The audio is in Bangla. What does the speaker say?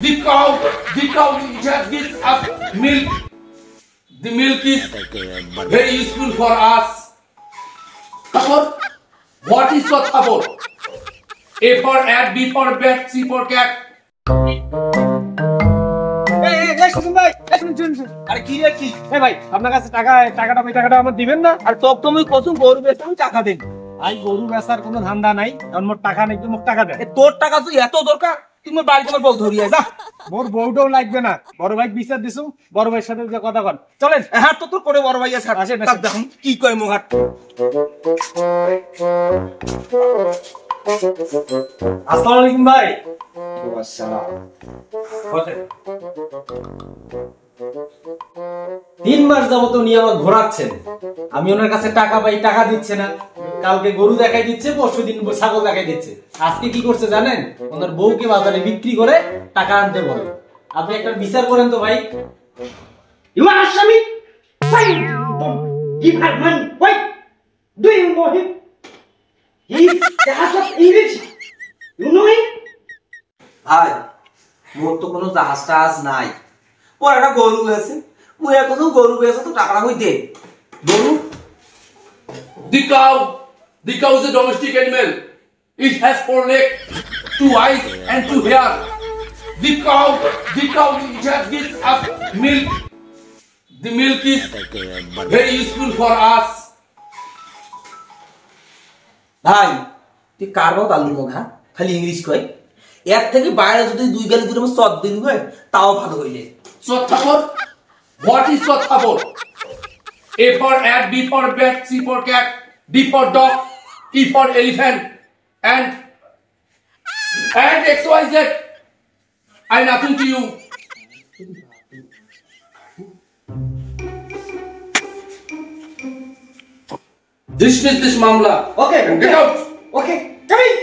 The cow just gives us milk. The milk is very useful for us. Thabor, what is your thabor? A for ant, B for bat, C for cat. আপনার কাছে টাকাটা আমার দিবেন না? আর তোকে তুমি কসম গরু বেচতে আমি টাকা দেন। আই গরু বেচার কোনো ধান্দা নাই, কারণ মোর টাকা নেই, তুমি টাকা দেন। তোর টাকা তুই এত দরকার, তুমি বাড়ি তোমার বউ ধরিয়ে যা। মোর বউটাও লাগবে না, বড় ভাই বিচার দিছু, বড় ভাইয়ের সাথে যে কথা কন চলেন। হ্যাঁ তো তোর করে বড় ভাই আছে, আসেন দেখুন কি কয় মুহাট। আসসালামু আলাইকুম ভাই। আসসালাম। 3 মাস যাবত উনি আমার ঘোরাচ্ছেন, আমি ওনার কাছে টাকা পাই, টাকা দিচ্ছে না। কালকে গরু দেখাই দিচ্ছে, পরশুদিন ছাগল দেখাই দিচ্ছে। আজকে কি করছে জানেন? ওনার বউকে বাজারে বিক্রি করে টাকা আনতে বলে। আপনি একটা বিচার করেন তো ভাই। You are Ashami? Why don't give her money? Why? Do you know him? He is the head of English. You know him? ভাই মোর তো কোনো জাহাজ টাহাজ নাই, ওর একটা গরু আছে, মুই এখন গরু আছে তো টাকাটা কই দে। Guru? The cow is a domestic animal. It has 4 legs, 2 eyes, and 2 hair. The cow just gives us milk. The milk is very useful for us. ভাই তুই কার বাদ আলু মোঘা খালি ইংলিশ কয়, এর থেকে বাইরে যদি 2 গালি দূরে আমার সদ দিন হয় তাও ভালো হইলে। Thabor? What is thabor? A for ant, B for bat, C for cat, D for dog, E for elephant, and XYZ. I nothing to you. Dismiss this mamla. Okay, Get out. okay, come in.